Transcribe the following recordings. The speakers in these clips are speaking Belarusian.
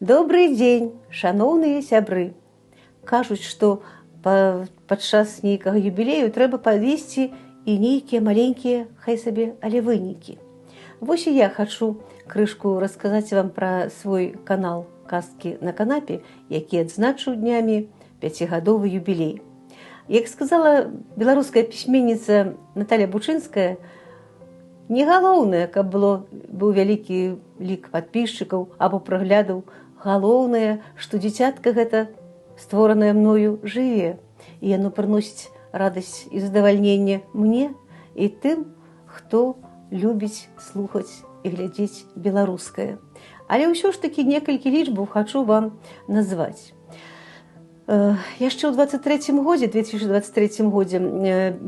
Добрый дзень, шаноўныя сябры. Кажуць, што падчас нейкага юбілею трэба падвесці і нейкія маленькія, хай сабе, але вынікі. Вось і я хачу крышку расказаць вам пра свой канал «Казкі на канапе», які адзначыў днямі 5гадовы юбілей. Як сказала беларуская пісьменніца Наталя Бучынская, не галоўнае, каб быў вялікі лік падпісчыкаў або праглядаў. Галоўнае, што дзіцятка гэта створанае мною жыве, і яно прыносіць радасць і задавальненне мне і тым, хто любіць слухаць і глядзець беларускае. Але ўсё ж такі некалькі лічбаў хачу вам назваць. Яшчэ ў 2023 годзе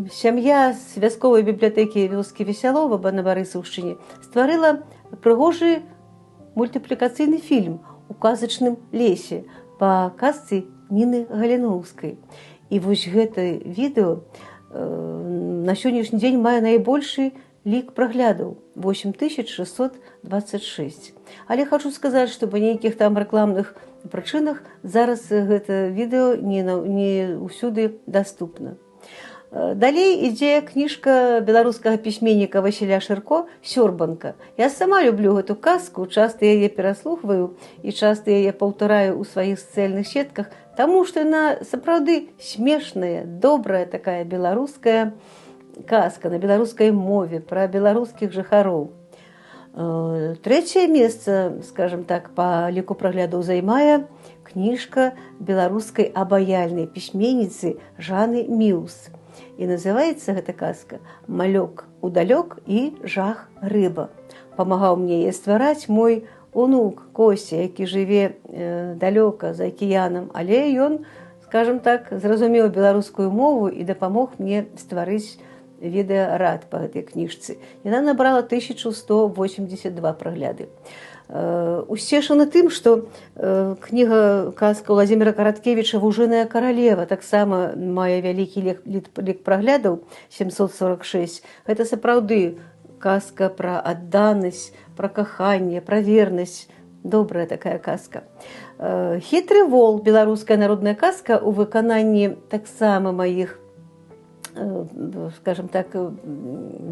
сям'я з вясковай бібліятэкі вёскі Весялова на Барысаўшчыне стварыла прыгожы мультыплікацыйны фільм у казачным лесе па казцы Ніны Галіноўскай. І вось гэта відэо на сённяшні дзень мае найбольшы лік праглядаў 8626. Але хачу сказаць, што па нейкіх там рэкламных прычынах зараз гэта відэо не ўсюды даступна. Далей ідзе кніжка беларускага пісьменніка Васіля Шырко «Сёрбанка». Я сама люблю гэту казку, часта яе пераслухваю і часта яе паўтараю ў сваіх сацыяльных сетках, таму што яна сапраўды смешная, добрая такая беларуская казка на беларускай мове пра беларускіх жыхароў. Трэцяе месца, скажем так, па ліку праглядаў займае кніжка беларускай абаяльнай пісьменніцы Жаны Міўс. І называецца гэта казка «Малёк удалёк і жах рыба». Памагаў мне яе ствараць мой унук Косця, які жыве далёка за акіянам, але ён, скажем так, зразумеў беларускую мову і дапамог мне стварыць відэарад па гэтай кніжцы. Яна набрала 1182 прагляды. Усцешаны тым, што кніга казка Владзіміра Караткевіча «Вужыная каралева» таксама мае вялікі лік праглядаў 746. Гэта сапраўды казка пра адданасць, пра каханне, пра вернасць. Добрая такая казка. «Хітры вол» беларуская народная казка у выкананні таксама маіх, скажем так,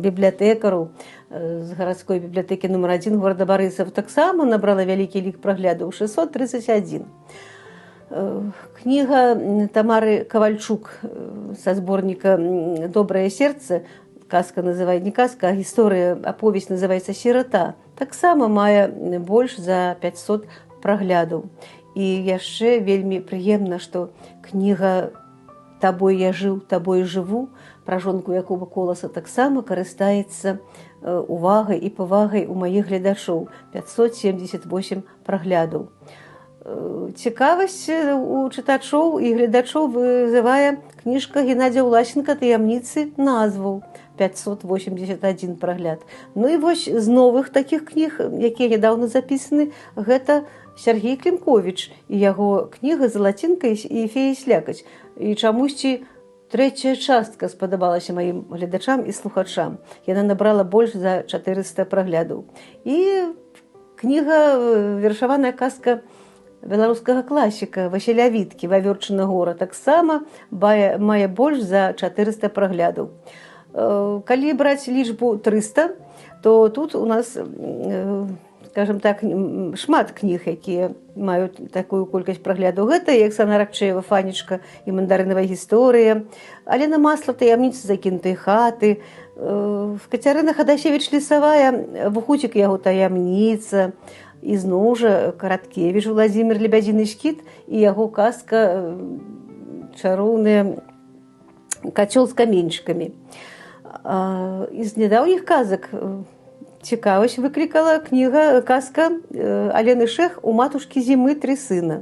бібліятэкараў з гарадской бібліятэкі нумар 1 горада Барысаў таксама набрала вялікі лік праглядаў 631. Кніга Тамары Кавальчук са зборніка «Добрае сердце», казка называецца не казка, а гісторыя, аповесць называецца «Сірата», таксама мае больш за 500 праглядаў. І яшчэ вельмі прыемна, што кніга «Табой я жыў, табой жыву» пра жонку Якуба Коласа таксама карыстаецца увагай і павагай у маіх гледачоў. 578 праглядаў. Цікавасць у чытачоў і гледачоў вызывае кніжка Геннадзя Ўласенка «Таямніцы назваў». 581 прагляд. Ну і вось з новых такіх кніг, якія нядаўна запісаны, гэта Сергей Клімковіч і яго кніга «Залацінка і фея слякаць». І чамусьці трэцяя частка спадабалася маім гледачам і слухачам. Яна набрала больш за 400 праглядаў. І кніга вершаваная казка беларускага класіка Васіля Віткі «Вавёрчына гора» таксама мае больш за 400 праглядаў. Калі браць лічбу 300, то тут у нас, скажем так, шмат кніг, якія маюць такую колькасць праглядаў. Гэта і Аксана Ракчеева «Фанечка» і «Мандарынавая гісторыя», Алена Маслаў «Таямніцы закінутай хаты», Кацярына Хадасевіч «Лесавая», Вухуцік яго «Таямніца», і зноў жа Караткевіч Владзімір «Лебядзіны скіт» і яго казка чароўная «Кацёл з каменьчыкамі». З нядаўніх казак цікавасць выклікала казка Алены Шэх «У матушкі зімы 3 сына».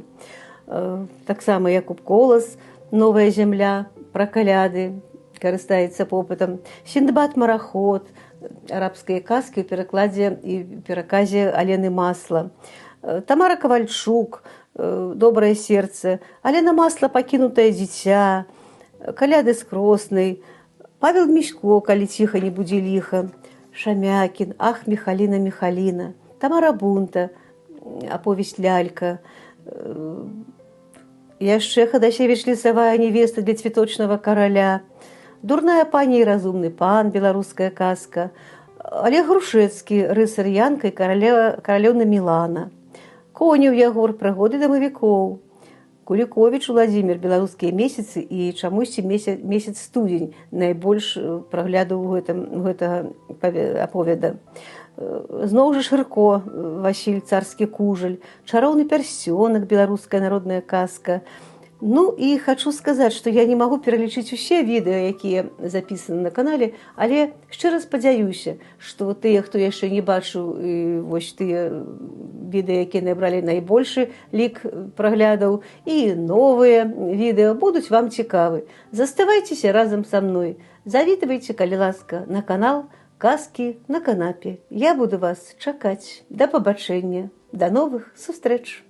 Таксама Якуб Колас «Новая зямля», пра каляды, карыстаецца попытам. «Сіндбад-мараход», арабскія казкі ў перакладзе і пераказе Алены Масла. Тамара Кавальчук «Добрае сердце», Алена Масла «Пакінутае дзіця», «Каляды з Кроснай», Павел Місько «Калі ціха не будзе ліха», Шамякін «Ах, Міхаліна, Міхаліна», Тамара Бунта аповесць «Лялька». Яшчэ Хадасевіч «Лесавая невеста для цветочного караля», «Дурная пані і разумны пан», беларуская казка, Олег Грушэцкі «Рыцар Янка і каралёўна Мілана», Конеў Ягор «Прыгоды дамавікоў», Куліковіч Уладзімір «Беларускія месяцы» і чамусьці месяц студзень найбольш праглядаў гэтага аповеда. Зноў жа Шырко Васіль «Царскі кужель», «Чароўны пярсцёнак», беларуская народная казка. Ну і хачу сказаць, што я не магу пералічыць усе відэа, якія запісаны на канале, але шчыра спадзяюся, што тыя, хто яшчэ не бачыў, вось тыя відэа, якія набралі найбольшы лік праглядаў, і новыя відэа будуць вам цікавы. Заставайцеся разам са мной. Завітвайце, калі ласка, на канал «Казкі на канапе». Я буду вас чакаць. Да пабачэння. Да новых сустрэч.